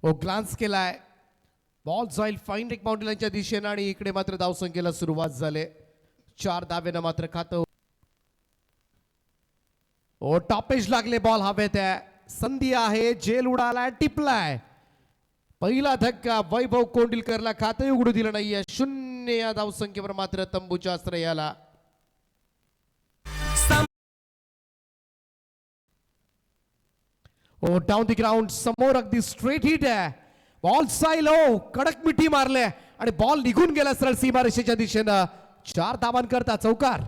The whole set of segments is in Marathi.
ओ ग्लान्स केलाय, बॉल जाईल फाईन एक बाउंड्रीच्या दिशेने आणि इकडे मात्र धावसंख्येला सुरुवात झाले. 4 धावेनं मात्र खातं. ओ टॉपेज लागले, बॉल हवेत आहे, संधी आहे, जेल उडालाय, टिपलाय. पहिला धक्का वैभव कोंडिलकरला खातं उघडू दिलं नाहीये. 0 या धावसंख्येवर मात्र तंबूच्या आश्रयाला. ओ डाऊन द ग्राउंड समोर अगदी स्ट्रेट हिट आहे. बॉल साईल ओ कडक मिठी मारले आणि बॉल निघून गेला सरळ सीमारेषेच्या दिशेनं. 4 धावांकरता चौकार.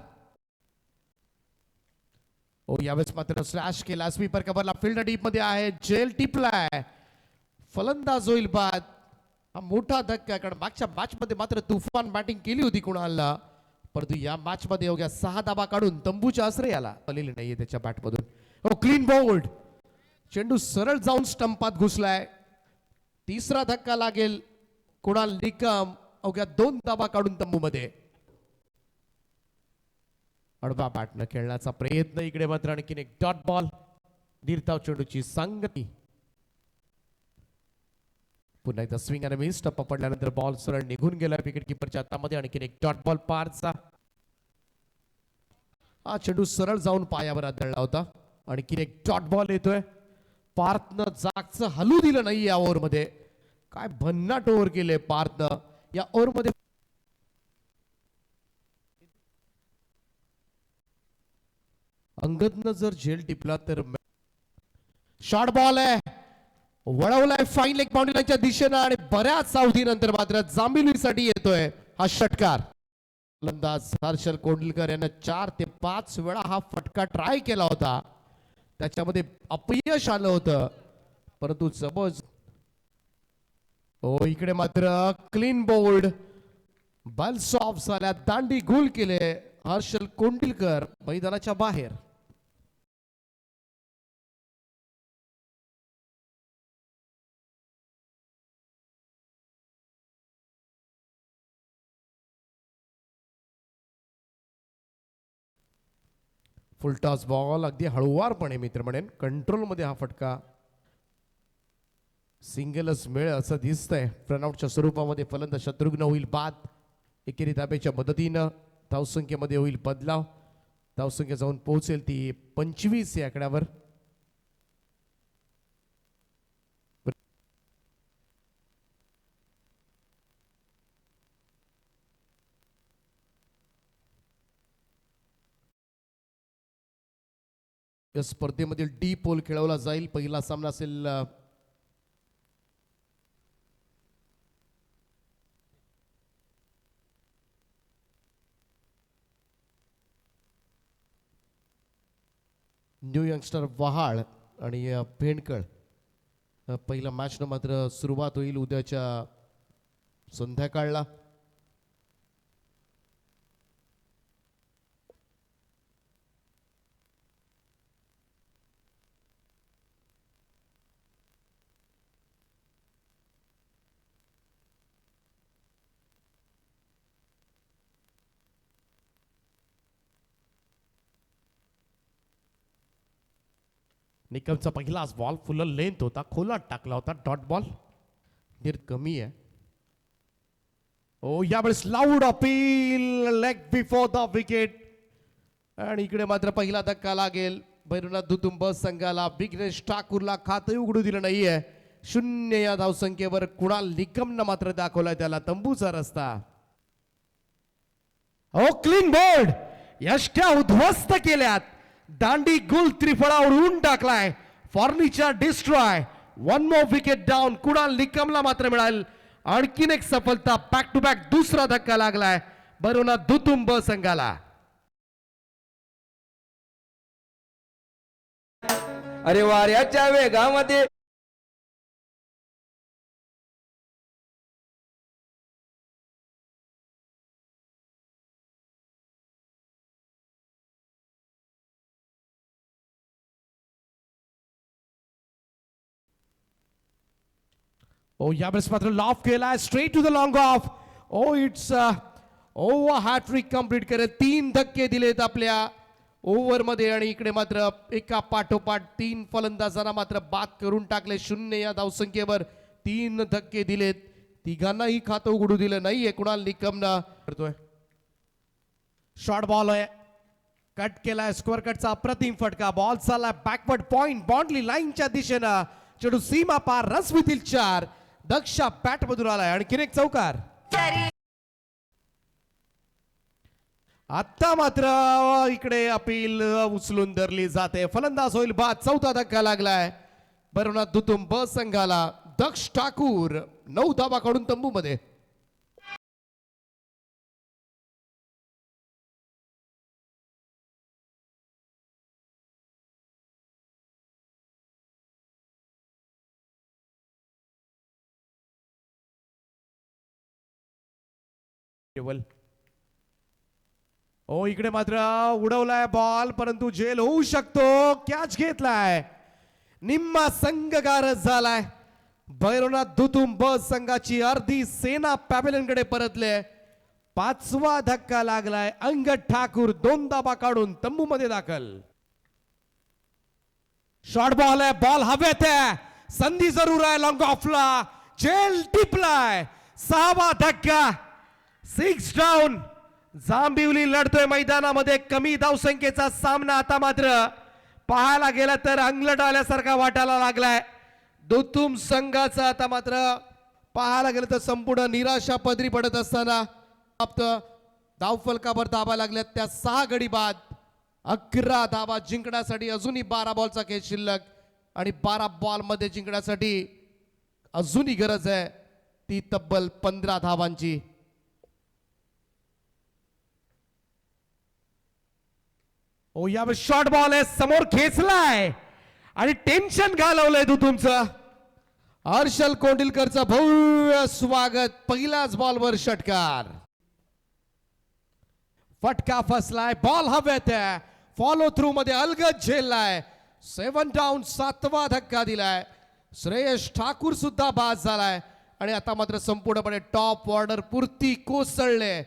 ओ यावेळेस मात्र स्लॅश केला, स्वीपर कव्हरला, फील्ड डीप मध्ये आहे, जेल टिपलाय, फलंदाज होईल बाद. हा मोठा धक्का, कारण मागच्या मॅच मध्ये मात्र तुफान बॅटिंग केली होती कुणालला, परंतु या मॅच मध्ये अवघ्या 6 धाबा काढून तंबूच्या आश्रयाला आलेली नाहीये त्याच्या बॅट मधून. ओ क्लीन बोल्ड, चेंडू सरळ जाऊन स्टंपात घुसलाय. तिसरा धक्का लागेल कुणाल निकम, अवघ्या 2 धाबा काढून तंबू मध्ये. अडबा बॅटनं खेळण्याचा प्रयत्न, इकडे मात्र आणखीन एक डॉट बॉल. निर्धाव चेंडूची सांगती, पुन्हा एकदा स्विंग आणि मिस. टप्पा पडल्यानंतर बॉल सरळ निघून गेला विकेट किपरच्या हातामध्ये. आणखीन एक डॉट बॉल पारचा. हा चेंडू सरळ जाऊन पायावर आदळला होता. आणखीन एक डॉट बॉल येतोय. पार्थनं जागचं हलू दिलं नाही या ओव्हर मध्ये. काय भन्नाट ओव्हर केले पार्थनं या ओव्हर मध्ये. अंगदनं जर झेल टिपला तर शॉर्ट बॉल आहे, वळवलाय फाईन लेग बाउंड्रीच्या दिशेनं आणि बऱ्याच सावधीनंतर मात्र जांभिलीसाठी येतोय हा षटकार. फलंदाज हर्षल कोंडलकर यानं 4 ते 5 वेळा हा फटका ट्राय केला होता, त्याच्यामध्ये अपयश आलं होतं, परंतु जबरदस्त. हो इकडे मात्र क्लीन बोल्ड, बॉल सॉफ्ट झाल्या, दांडी गोल केले हर्षल कोंडलकर मैदानाच्या बाहेर. फुलटॉस बॉल अगदी हळुवारपणे मित्र म्हणेन कंट्रोल मध्ये हा फटका. सिंगलच मिळ असं दिसतंय. रनआउटच्या स्वरूपामध्ये फलंदाज शत्रुघ्न होईल बाद. एकेरी धाब्याच्या मदतीनं धावसंख्येमध्ये होईल बदलाव. धावसंख्या जाऊन पोहोचेल ती 25 या आकड्यावर. या स्पर्धेमधील डी पोल खेळवला जाईल. पहिला सामना असेल न्यू यंगस्टर वहाळ आणि भेंडकळ. पहिला मॅच न मात्र सुरुवात होईल उद्याच्या संध्याकाळला. निकमचा पहिलाच बॉल फुल लेंथ होता, खोलात टाकला होता, डॉट बॉल. धीर कमी आहे. ओ यावेळेस loud appeal, leg before the wicket. आणि इकडे मात्र पहिला धक्का लागेल भैरवनाथ दुतुंब संघाला. विघ्नेश ठाकूरला खातं उघडू दिलं नाहीये. 0 या धावसंख्येवर कुणाल निकमनं मात्र दाखवलाय त्याला तंबूचा रस्ता. ओ क्लीन बोर्ड, यष्ट्या उद्ध्वस्त केल्यात, दांडी गुल त्रिफळा उडवून टाकलाय, furniture destroy. 1 more wicket down. Kunal निकमला मात्र मिळाल आणखीन एक सफलता. बॅक टू बॅक दुसरा धक्का लागलाय भैरवनाथ दुतुंब संघाला. अरे वाऱ्याच्या वेगामध्ये ओ यावेळेस मात्र लॉफ केलाय straight to the long off. Oh it's oh hat trick complete करत 3 धक्के दिलेत आपल्या ओव्हर मध्ये. आणि इकडे मात्र एका पाठोपाठ 3 फलंदाजांना मात्र बाद करून टाकले. 0 या धावसंख्येवर 3 धक्के दिलेत, तिघांनाही खातं उघडू दिलं नाहीये कुणाल निकमनं. करतोय शॉर्ट बॉल आहे, कट केलाय, स्क्वेअर कटचा अप्रतिम फटका, बॉल चालला बॅकवर्ड पॉइंट बाउंड्री लाईनच्या दिशेनं, चेंडू सीमा पार, रस होतील 4. दक्षा बॅट मधून आलाय, आणखीन एक चौकार. आता मात्र इकडे अपील उचलून धरली जाते, फलंदाज होईल बाद. 4था धक्का लागलाय भैरवनाथ दुतुम ब संघाला. दक्ष ठाकूर 9 धावा काढून तंबू मध्ये. ओ इकडे मात्र उडवलाय बॉल, परंतु जेल होऊ शकतो. कॅच घेतलाय, निम्मा संघ गारज झालाय. भैरवनाथ दुतुम ब संघाची अर्धी सेना पॅव्हेलियन कडे परतले. 5वा धक्का लागलाय. अंगद ठाकूर 2 धावा काढून तंबू मध्ये दाखल. शॉर्ट बॉल आहे, बॉल हवेत आहे, संधी जरूर आहे लॉंग ऑफला, जेल टिपलाय. 6वा धक्का, 6 डाऊन. जांभिवली लढतोय मैदानामध्ये कमी धावसंख्येचा सामना. आता मात्र पाहायला गेला तर अंगलट आल्यासारखा वाटायला लागलाय दुतुम संघाचा. आता मात्र पाहायला गेलं तर संपूर्ण निराशा पदरी पडत असताना धावफलकावर धावा लागल्यात त्या 6 गडी बाद. 11 धावा जिंकण्यासाठी अजूनही 12 बॉलचा खेळ शिल्लक, आणि 12 बॉल मध्ये जिंकण्यासाठी अजूनही गरज आहे ती तब्बल 15 धावांची. ओ यावर शॉर्ट बॉल आहे, समोर खेचलाय आणि टेन्शन घालवलंय तुमचं. हर्षल कोंडिलकरचं भव्य स्वागत. पहिल्याच बॉलवर षटकार, फटका फसलाय, बॉल हवेत आहे, फॉलो थ्रू मध्ये अलगद झेललाय. 7 डाऊन. 7वा धक्का दिलाय. श्रेयस ठाकूर सुद्धा बाद झालाय, आणि आता मात्र संपूर्णपणे टॉप ऑर्डर पुरती कोसळले.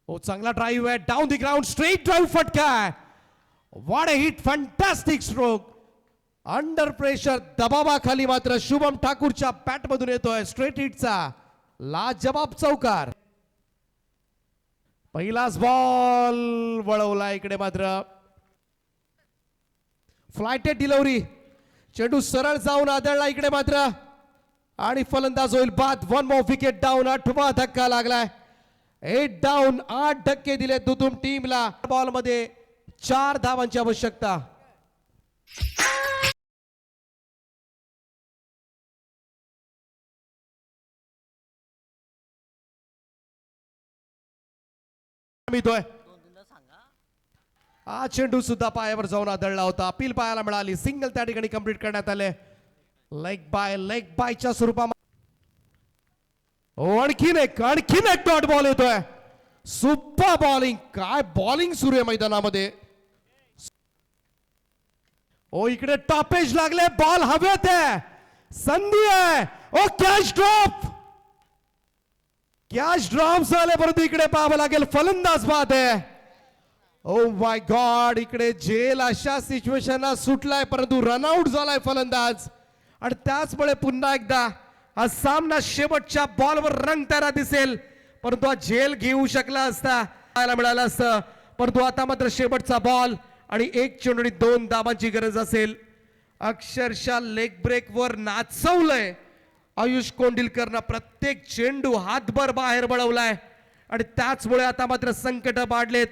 ओ चांगला ड्राइव्ह आहे, down the ground, straight drive फटका. What a hit, fantastic stroke. Under pressure दबावाखाली मात्र शुभम ठाकूरच्या बॅट मधून येतोय स्ट्रेट हिटचा लाजवाब चौकार. पहिलाच बॉल वळवला. इकडे मात्र फ्लायटेड डिलिव्हरी, चेंडू सरळ जाऊन आदळला इकडे मात्र, आणि फलंदाज होईल बाद. 1 मोर विकेट डाऊन. 8वा धक्का लागलाय. 8 डाऊन. 8 धक्के दिले दुतुम टीमला. बॉल मध्ये 4 धावांची आवश्यकता. हा चेंडू सुद्धा पायावर जाऊन आदळला होता. अपील पाहायला मिळाली, सिंगल त्या ठिकाणी कंप्लीट करण्यात आले. लेग बायच्या स्वरूपात. आणखीन एक डॉट बॉल येतोय. सुपर बॉलिंग, काय बॉलिंग सुरू आहे मैदानामध्ये. ओ इकडे टॉपेज लागले, बॉल हवेत आहे, संधी आहे. ओ कॅच ड्रॉप झाले, परंतु इकडे पाहावं लागेल फलंदाज बाद आहे. ओ माय गॉड, इकडे जेल अशा सिच्युएशनला सुटलाय, परंतु रनआउट झालाय फलंदाज, आणि त्याचमुळे पुन्हा एकदा हा सामना शेवटच्या बॉलवर रंगताना दिसेल. परंतु हा झेल घेऊ शकला असता, मिळाला असतं. परंतु आता मात्र शेवटचा बॉल आणि 1 चेंडू 2 धावांची गरज असेल. अक्षरशः लेग ब्रेक वर नाचवलंय आयुष कोंडिलकरनं. प्रत्येक चेंडू हातभर बाहेर बळवलाय, आणि त्याचमुळे आता मात्र संकट वाढलेत.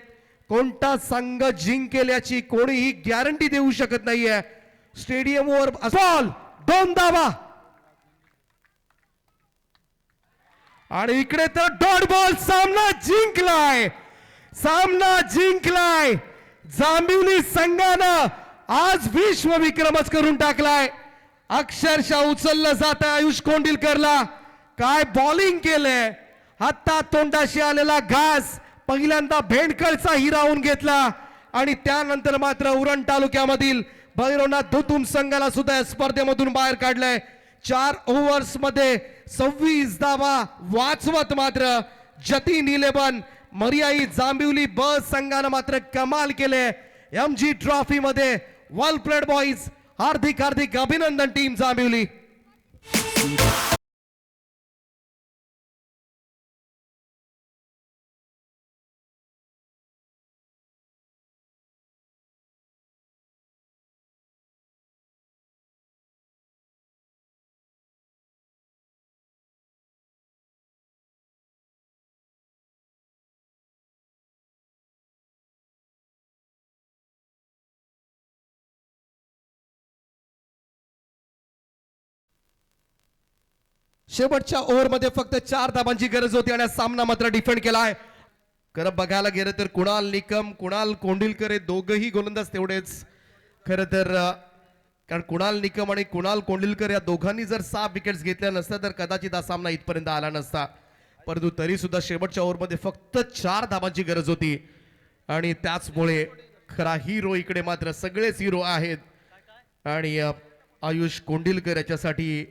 कोणता संघ जिंकेल याची कोणीही गॅरंटी देऊ शकत नाहीये. स्टेडियमवर बॉल, 2 धावा, आणि इकडे तर डॉट बॉल. सामना जिंकलाय जांभिवली संघानं. आज विश्व विक्रमच करून टाकलाय. अक्षरशः उचललं जात आयुष कोंडिलकरला. काय बॉलिंग केलंय, हातात तोंडाशी आलेला घास पहिल्यांदा भेंडकळचा हिरावून घेतला, आणि त्यानंतर मात्र उरण तालुक्यामधील भैरवनाथ दुतुम संघाला सुद्धा या स्पर्धेमधून बाहेर काढलंय. 4 ओव्हर्स मध्ये 26 धावा वाचवत मात्र जतीन 11 मर्याई जांभिवली ब संघानं मात्र कमाल केले. MG ट्रॉफी मध्ये वेल प्लेड बॉईज. हार्दिक अभिनंदन टीम जांभिवली. शेवटच्या ओव्हरमध्ये फक्त 4 धाबांची गरज होती आणि हा सामना मात्र डिफेंड केलाय. खरं बघायला गेलं तर कुणाल निकम, कुणाल कोंडिलकर हे दोघही गोलंदाज तेवढेच खरं तर कारण कुणाल निकम आणि कुणाल कोंडिलकर या दोघांनी जर 6 विकेट्स घेतल्या नसत्या तर कदाचित हा सामना इथपर्यंत आला नसता. परंतु तरी सुद्धा शेवटच्या ओव्हरमध्ये फक्त 4 धाबांची गरज होती आणि त्याचमुळे खरा हिरो इकडे मात्र सगळेच हिरो आहेत आणि आयुष कोंडिलकर याच्यासाठी